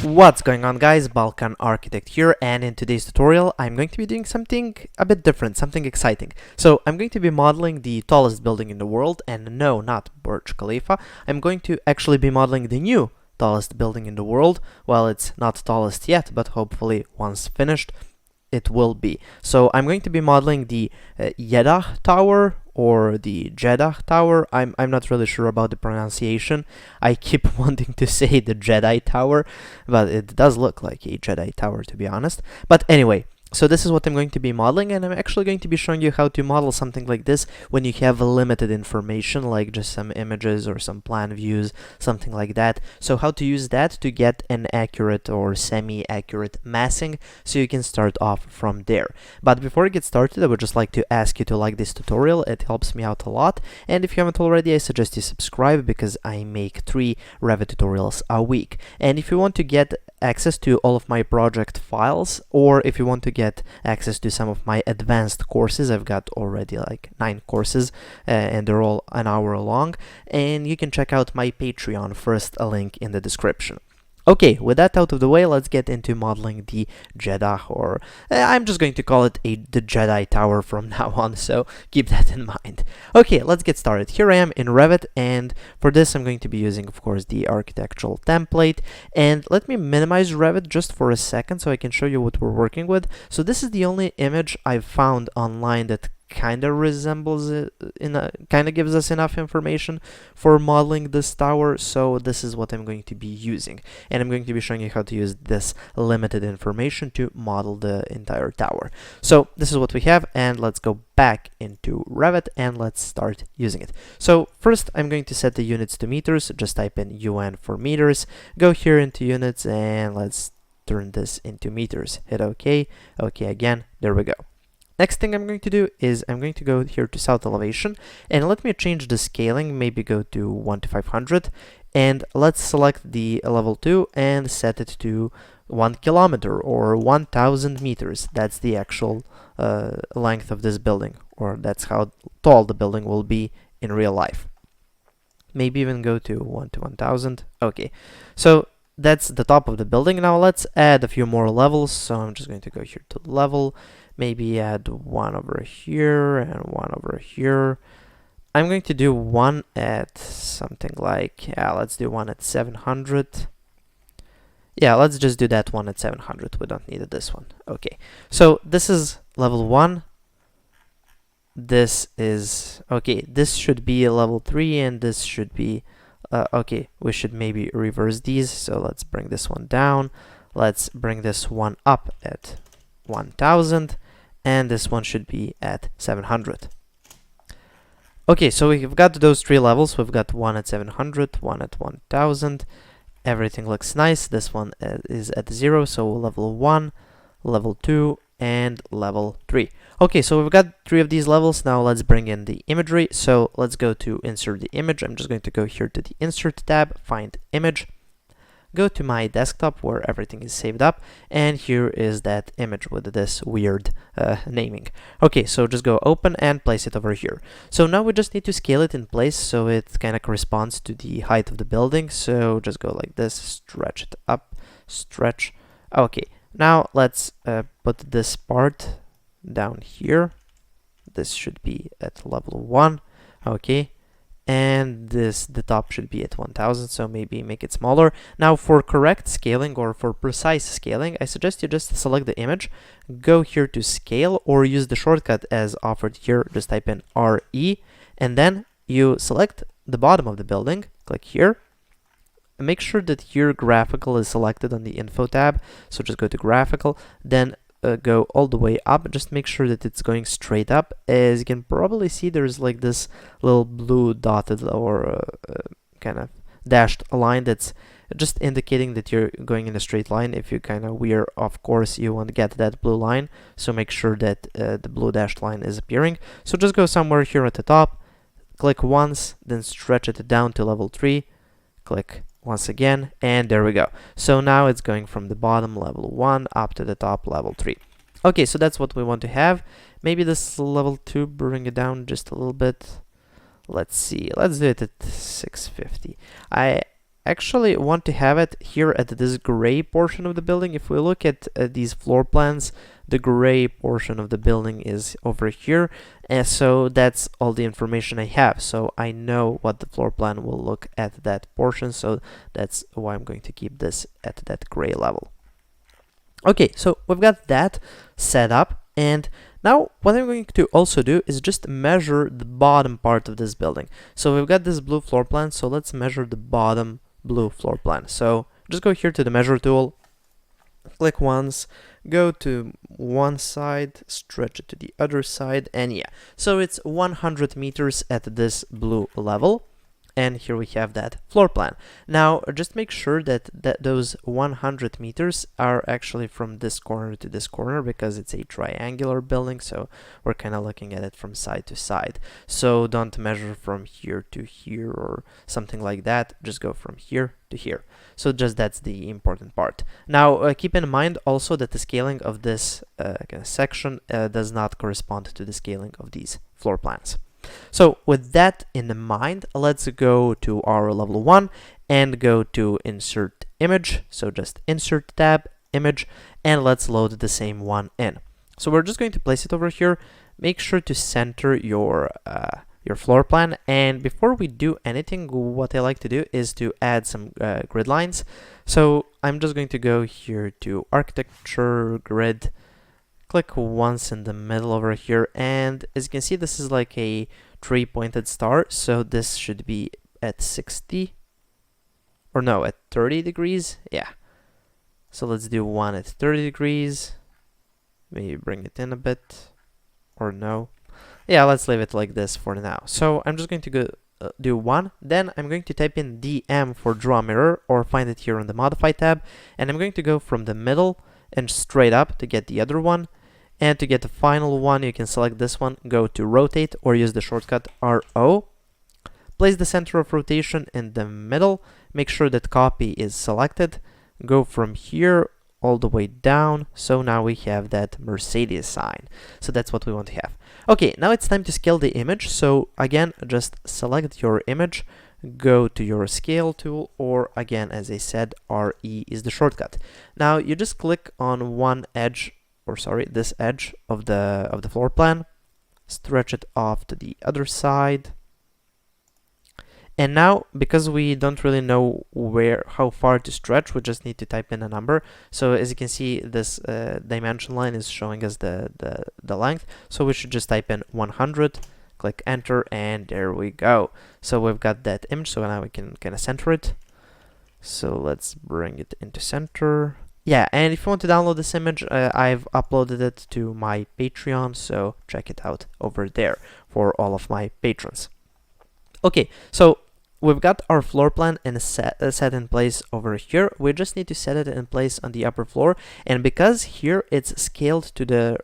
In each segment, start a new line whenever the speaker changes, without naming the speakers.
What's going on, guys? Balkan Architect here, and in today's tutorial I'm going to be doing something a bit different, something exciting. So I'm going to be modeling the tallest building in the world, and no, not Burj Khalifa. I'm going to actually be modeling the new tallest building in the world. Well, it's not tallest yet, but hopefully once finished it will be. So I'm going to be modeling the Jeddah Tower, or the Jeddah Tower. I'm not really sure about the pronunciation. I keep wanting to say the Jedi Tower, but it does look like a Jedi Tower, to be honest. But anyway, so this is what I'm going to be modeling, and I'm actually going to be showing you how to model something like this when you have limited information, like just some images or some plan views, something like that. So how to use that to get an accurate or semi-accurate massing, so you can start off from there. But before I get started, I would just like to ask you to like this tutorial. It helps me out a lot, and if you haven't already, I suggest you subscribe, because I make 3 Revit tutorials a week. And if you want to get access to all of my project files, or if you want to get access to some of my advanced courses, I've got already like 9 courses, and they're all an hour long, and you can check out my Patreon, first a link in the description. Okay, with that out of the way, let's get into modeling the Jeddah, or I'm just going to call it the Jedi Tower from now on, so keep that in mind. Okay, let's get started. Here I am in Revit, and for this I'm going to be using, of course, the architectural template. And let me minimize Revit just for a second so I can show you what we're working with. So this is the only image I've found online that kind of resembles it, kind of gives us enough information for modeling this tower. So this is what I'm going to be using, and I'm going to be showing you how to use this limited information to model the entire tower. So this is what we have, and let's go back into Revit and let's start using it. So first I'm going to set the units to meters. Just type in UN for meters, go here into units, and let's turn this into meters. Hit OK, OK again, there we go. Next thing I'm going to do is I'm going to go here to south elevation, and let me change the scaling, maybe go to 1 to 500, and let's select the level 2 and set it to 1 kilometer or 1000 meters. That's the actual length of this building, or that's how tall the building will be in real life. Maybe even go to 1 to 1000. Okay, so that's the top of the building. Now let's add a few more levels. So I'm just going to go here to level, maybe add one over here and one over here. I'm going to do one at something like, yeah, let's do one at 700. Yeah, let's just do that one at 700. We don't need this one. Okay, so this is level 1. This is, okay, this should be a level 3, and this should be, okay, we should maybe reverse these. So let's bring this one down. Let's bring this one up at 1000, and this one should be at 700. Okay, so we've got those 3 levels. We've got one at 700, one at 1000. Everything looks nice. This one is at 0, so level 1, level 2, and level 3. Okay, so we've got 3 of these levels. Now let's bring in the imagery. So let's go to insert the image. I'm just going to go here to the insert tab, find image, go to my desktop where everything is saved up, and here is that image with this weird naming. Okay, so just go open and place it over here. So now we just need to scale it in place so it kind of corresponds to the height of the building. So just go like this, stretch it up, stretch. Okay, now let's put this part down here. This should be at level 1. Okay, and the top should be at 1000, so maybe make it smaller. Now for correct scaling, or for precise scaling, I suggest you just select the image, go here to scale, or use the shortcut as offered here. Just type in RE, and then you select the bottom of the building, click here. Make sure that your graphical is selected on the info tab, so just go to graphical, then go all the way up. Just make sure that it's going straight up. As you can probably see, there's like this little blue dotted or kind of dashed line that's just indicating that you're going in a straight line. If you kind of veer off course, you want to get that blue line, so make sure that the blue dashed line is appearing. So just go somewhere here at the top, click once, then stretch it down to level 3, click once again, and there we go. So now it's going from the bottom, level 1, up to the top, level 3. Okay, so that's what we want to have. Maybe this level 2, bring it down just a little bit. Let's see, let's do it at 650. I actually want to have it here at this gray portion of the building. If we look at these floor plans, the gray portion of the building is over here, and so that's all the information I have. So I know what the floor plan will look at that portion, so that's why I'm going to keep this at that gray level. Okay, so we've got that set up, and now what I'm going to also do is just measure the bottom part of this building. So we've got this blue floor plan, so let's measure the bottom blue floor plan. So just go here to the measure tool, click once, go to one side, stretch it to the other side, and yeah, so it's 100 meters at this blue level. And here we have that floor plan. Now just make sure that those 100 meters are actually from this corner to this corner, because it's a triangular building, so we're kind of looking at it from side to side. So don't measure from here to here or something like that, just go from here to here. So just that's the important part. Now keep in mind also that the scaling of this kind of section does not correspond to the scaling of these floor plans. So with that in mind, let's go to our level 1 and go to insert image. So just insert tab, image, and let's load the same one in. So we're just going to place it over here. Make sure to center your floor plan, and before we do anything, what I like to do is to add some grid lines. So I'm just going to go here to architecture, grid, click once in the middle over here, and as you can see, this is like a three-pointed star, so this should be at 60, or no, at 30 degrees, yeah. So let's do one at 30 degrees, maybe bring it in a bit, or no. Yeah, let's leave it like this for now. So I'm just going to go do one, then I'm going to type in DM for draw mirror, or find it here on the modify tab, and I'm going to go from the middle and straight up to get the other one. And to get the final one, you can select this one, go to rotate, or use the shortcut RO. Place the center of rotation in the middle, make sure that copy is selected, go from here all the way down, so now we have that Mercedes sign. So that's what we want to have. Okay, now it's time to scale the image. So again, just select your image, go to your scale tool, or again, as I said, RE is the shortcut. Now you just click on one edge, or sorry, this edge of the floor plan, stretch it off to the other side. And now, because we don't really know how far to stretch, we just need to type in a number. So as you can see, this dimension line is showing us the length. So we should just type in 100, click enter, and there we go. So we've got that image, so now we can kind of center it. So let's bring it into center. Yeah, and if you want to download this image, I've uploaded it to my Patreon, so check it out over there for all of my patrons. Okay, so we've got our floor plan and set in place over here. We just need to set it in place on the upper floor, and because here it's scaled to the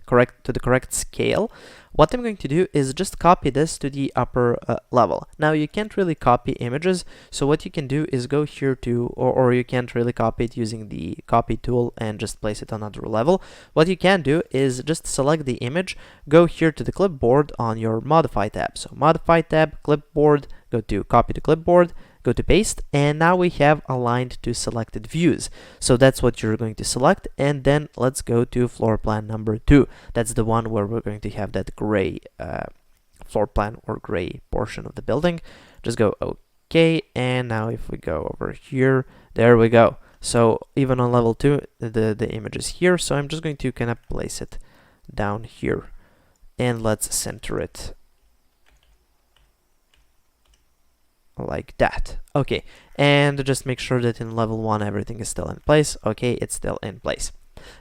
correct scale, what I'm going to do is just copy this to the upper level. Now you can't really copy images, so what you can do is go here to, or you can't really copy it using the copy tool and just place it on another level. What you can do is just select the image, go here to the clipboard on your modify tab. So modify tab, clipboard, go to copy to clipboard, go to paste, and now we have aligned to selected views. So that's what you're going to select, and then let's go to floor plan number 2. That's the one where we're going to have that gray floor plan or gray portion of the building. Just go OK, and now if we go over here, there we go. So even on level 2, the image is here, so I'm just going to kind of place it down here, and let's center it like that. Okay, and just make sure that in level 1 everything is still in place. Okay, it's still in place.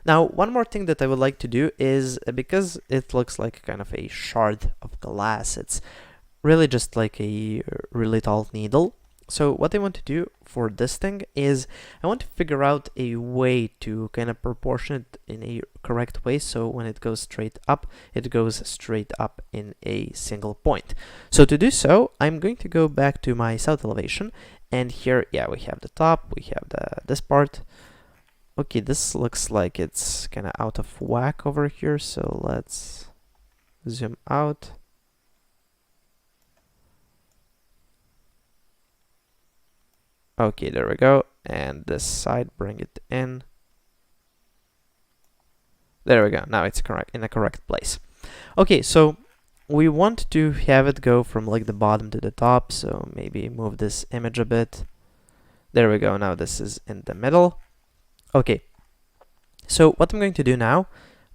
Now one more thing that I would like to do is, because it looks like kind of a shard of glass, it's really just like a really tall needle. So what I want to do for this thing is I want to figure out a way to kind of proportion it in a correct way, so when it goes straight up, it goes straight up in a single point. So to do so, I'm going to go back to my south elevation, and here, yeah, we have the top, we have this part. Okay, this looks like it's kind of out of whack over here, so let's zoom out. Okay, there we go. And this side, bring it in. There we go. Now it's correct in the correct place. Okay, so we want to have it go from like the bottom to the top. So maybe move this image a bit. There we go. Now this is in the middle. Okay. So what I'm going to do now,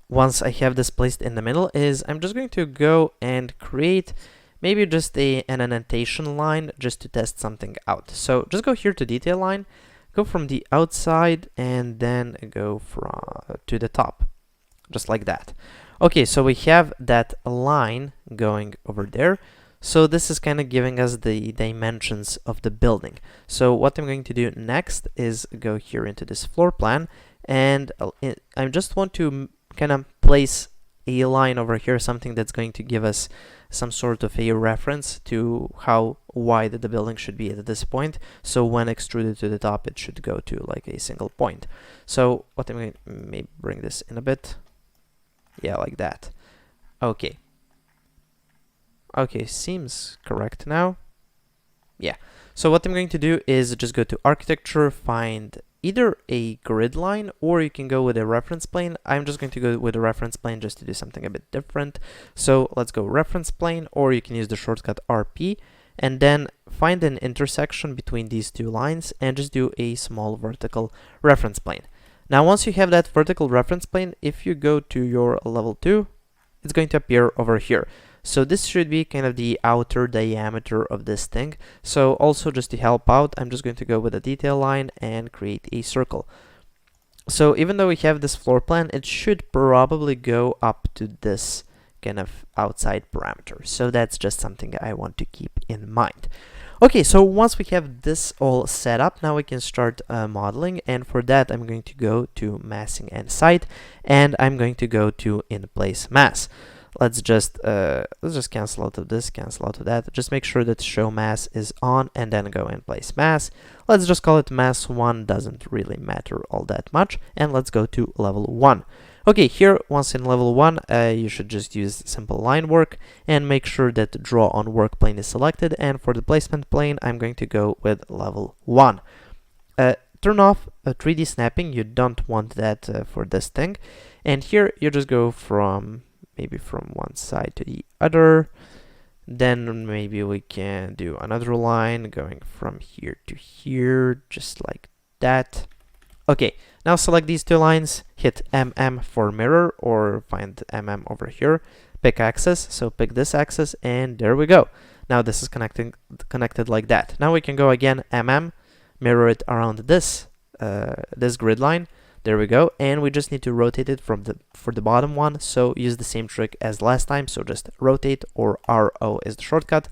once I have this placed in the middle, is I'm just going to go and create maybe just an annotation line just to test something out. So just go here to detail line, go from the outside, and then go to the top, just like that. Okay, so we have that line going over there. So this is kind of giving us the dimensions of the building. So what I'm going to do next is go here into this floor plan, and I just want to kind of place a line over here, something that's going to give us some sort of a reference to how wide the building should be at this point. So when extruded to the top, it should go to like a single point. So what I'm going to maybe bring this in a bit. Yeah, like that. Okay. Okay, seems correct now. Yeah. So what I'm going to do is just go to architecture, find either a grid line, or you can go with a reference plane. I'm just going to go with a reference plane just to do something a bit different. So let's go reference plane, or you can use the shortcut RP, and then find an intersection between these two lines and just do a small vertical reference plane. Now, once you have that vertical reference plane, if you go to your level 2, it's going to appear over here. So this should be kind of the outer diameter of this thing. So also just to help out, I'm just going to go with a detail line and create a circle. So even though we have this floor plan, it should probably go up to this kind of outside parameter. So that's just something I want to keep in mind. Okay, so once we have this all set up, now we can start modeling, and for that I'm going to go to massing and site, and I'm going to go to in place mass. Let's just cancel out of this, cancel out of that. Just make sure that show mass is on, and then go in place mass. Let's just call it mass 1, doesn't really matter all that much, and let's go to level 1. Okay, here, once in level 1, you should just use simple line work and make sure that draw on work plane is selected, and for the placement plane, I'm going to go with level 1. Turn off 3D snapping, you don't want that for this thing, and here you just go from maybe from one side to the other. Then maybe we can do another line going from here to here, just like that. Okay, now select these two lines, hit MM for mirror, or find MM over here, pick axis, so pick this axis, and there we go. Now this is connected like that. Now we can go again, MM, mirror it around this this grid line. There we go, and we just need to rotate it for the bottom one, so use the same trick as last time, so just rotate, or RO is the shortcut.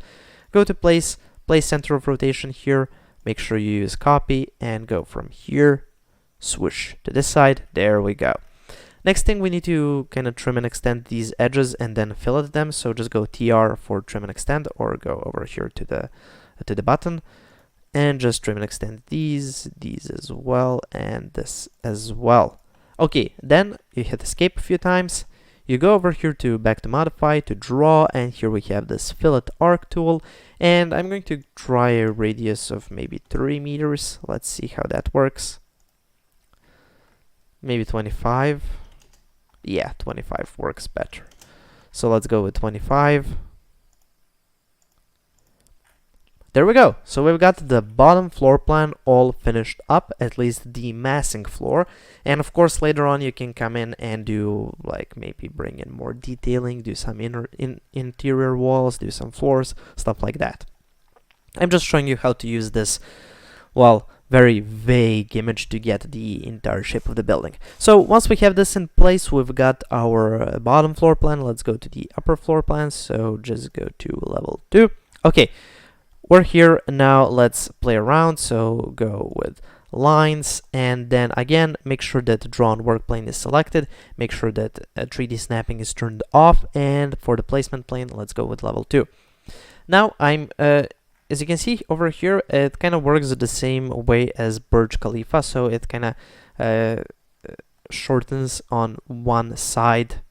Go to place center of rotation here, make sure you use copy, and go from here, swoosh to this side, there we go. Next thing, we need to kind of trim and extend these edges and then fillet them, so just go TR for trim and extend, or go over here to the button, and just trim and extend these as well, and this as well. Okay, then you hit escape a few times, you go over here to back to modify, to draw, and here we have this fillet arc tool, and I'm going to try a radius of maybe 3 meters. Let's see how that works. Maybe 25. Yeah, 25 works better. So let's go with 25. There we go. So we've got the bottom floor plan all finished up, at least the massing floor. And of course, later on you can come in and do, like, maybe bring in more detailing, do some interior walls, do some floors, stuff like that. I'm just showing you how to use this, well, very vague image to get the entire shape of the building. So once we have this in place, we've got our bottom floor plan. Let's go to the upper floor plan. So just go to level 2. Okay. We're here now, let's play around, so go with lines, and then again, make sure that the drawn work plane is selected, make sure that 3D snapping is turned off, and for the placement plane, let's go with level 2. Now, as you can see over here, it kind of works the same way as Burj Khalifa, so it kind of shortens on one side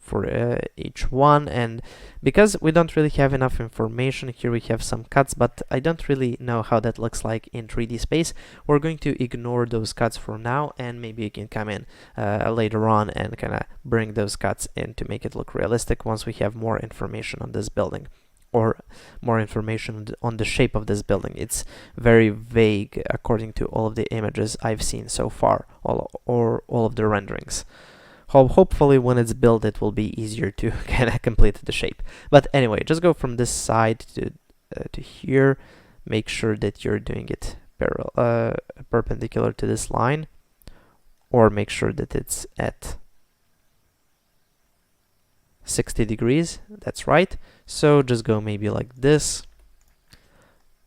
for each one. And because we don't really have enough information, here we have some cuts, but I don't really know how that looks like in 3D space. We're going to ignore those cuts for now, and maybe you can come in later on and kind of bring those cuts in to make it look realistic once we have more information on this building, or more information on the shape of this building. It's very vague according to all of the images I've seen so far, or all of the renderings. Hopefully when it's built it will be easier to kind of complete the shape. But anyway, just go from this side to here. Make sure that you're doing it perpendicular to this line, or make sure that it's at 60 degrees. That's right. So just go maybe like this.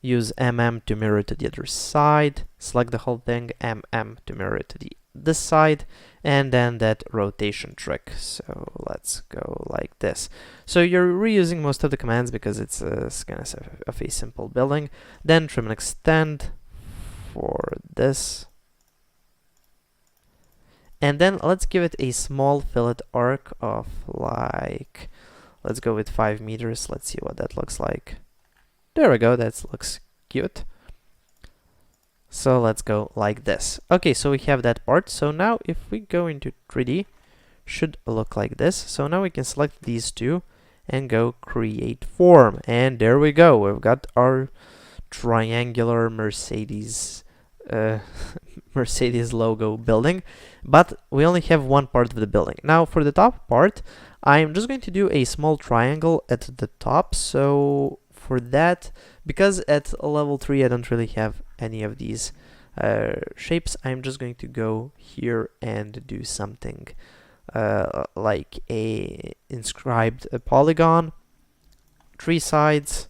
Use MM to mirror to the other side. Select the whole thing, MM to mirror to this side, and then that rotation trick. So let's go like this. So you're reusing most of the commands because it's kind of a simple building. Then trim and extend for this. And then let's give it a small fillet arc of like, let's go with 5 meters. Let's see what that looks like. There we go, that looks cute. So let's go like this. Okay, so we have that part. So now if we go into 3D, should look like this. So now we can select these two and go create form. And there we go. We've got our triangular Mercedes Mercedes logo building, but we only have one part of the building. Now for the top part, I'm just going to do a small triangle at the top. So for that, because at level 3 I don't really have any of these shapes, I'm just going to go here and do something like a inscribed polygon, 3 sides.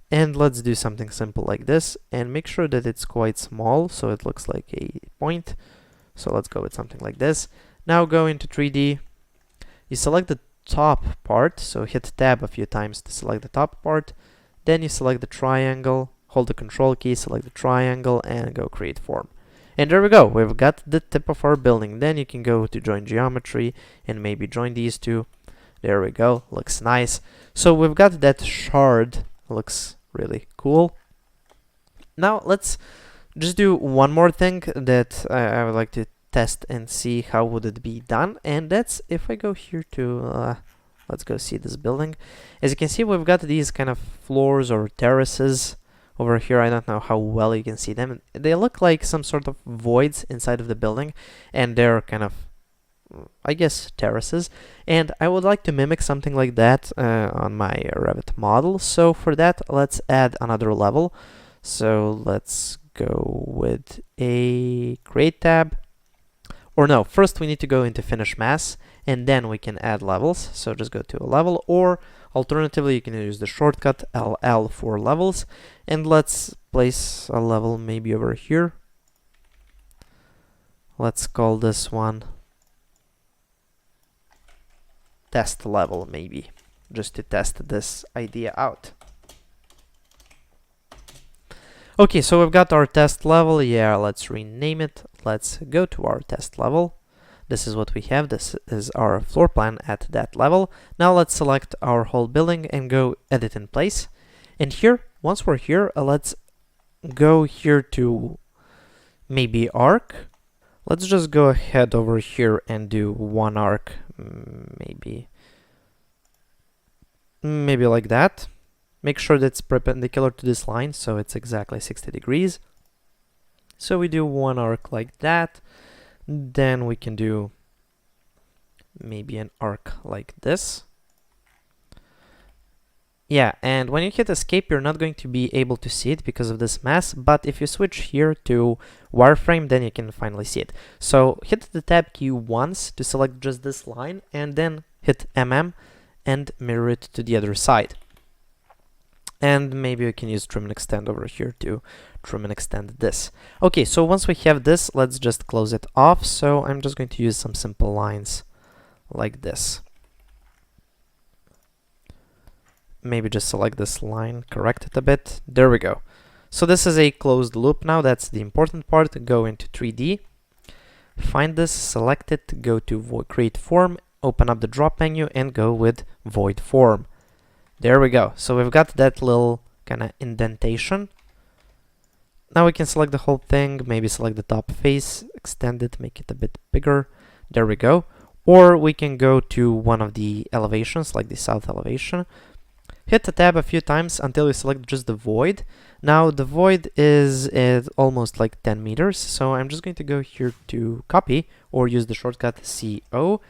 And let's do something simple like this, and make sure that it's quite small so it looks like a point. So let's go with something like this. Now go into 3D. You select the top part, so hit tab a few times to select the top part. Then you select the triangle, hold the control key, select the triangle, and go create form. And there we go, we've got the tip of our building. Then you can go to join geometry and maybe join these two. There we go, looks nice. So we've got that shard, looks really cool. Now let's just do one more thing that I would like to test and see how would it be done, and that's if I go here to let's go see this building. As you can see, we've got these kind of floors or terraces over here. I don't know how well you can see them. They look like some sort of voids inside of the building, and they're kind of, I guess, terraces. And I would like to mimic something like that on my Revit model. So for that, let's add another level. So let's go with a create tab. Or no, first we need to go into finish mass, and then we can add levels. So just go to a level, or alternatively you can use the shortcut LL for levels. And let's place a level maybe over here. Let's call this one test level, maybe, just to test this idea out. Okay, so we've got our test level. Yeah, let's rename it. Let's go to our test level. This is what we have. This is our floor plan at that level. Now let's select our whole building and go edit in place. And here, once we're here, let's go here to maybe arc. Let's just go ahead over here and do one arc, maybe like that. Make sure that it's perpendicular to this line, so it's exactly 60 degrees. So we do one arc like that. Then we can do maybe an arc like this. Yeah, and when you hit escape, you're not going to be able to see it because of this mass, but if you switch here to wireframe, then you can finally see it. So hit the tab key once to select just this line, and then hit MM and mirror it to the other side. And maybe we can use trim and extend over here to trim and extend this. Okay, so once we have this, let's just close it off. So I'm just going to use some simple lines like this. Maybe just select this line, correct it a bit. There we go. So this is a closed loop now. That's the important part. Go into 3D, find this, select it, go to create form, open up the drop menu and go with void form. There we go. So we've got that little kind of indentation. Now we can select the whole thing, maybe select the top face, extend it, make it a bit bigger. There we go. Or we can go to one of the elevations, like the south elevation. Hit the tab a few times until you select just the void. Now the void is at almost like 10 meters, so I'm just going to go here to copy or use the shortcut CO.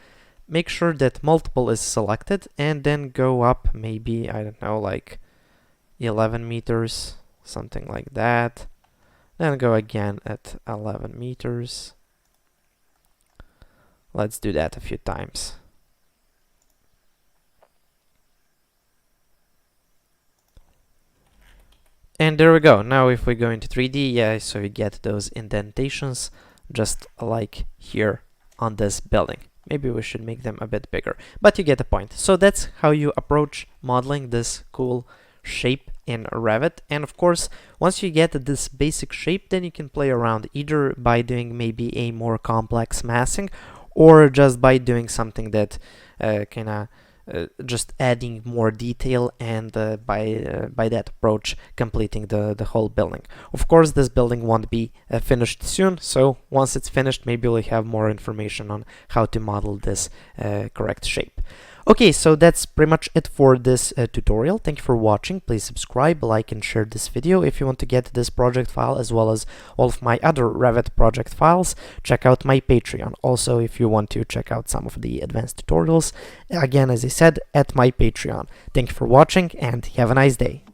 Make sure that multiple is selected and then go up maybe, I don't know, like 11 meters, something like that. Then go again at 11 meters. Let's do that a few times. And there we go. Now if we go into 3D, yeah, so you get those indentations just like here on this building. Maybe we should make them a bit bigger, but you get the point. So that's how you approach modeling this cool shape in Revit. And of course, once you get this basic shape, then you can play around either by doing maybe a more complex massing or just by doing something that kind of just adding more detail and by that approach completing the whole building. Of course, this building won't be finished soon, so once it's finished, maybe we'll have more information on how to model this correct shape. Okay, so that's pretty much it for this tutorial. Thank you for watching. Please subscribe, like, and share this video. If you want to get this project file as well as all of my other Revit project files, check out my Patreon. Also, if you want to check out some of the advanced tutorials, again, as I said, at my Patreon. Thank you for watching and have a nice day.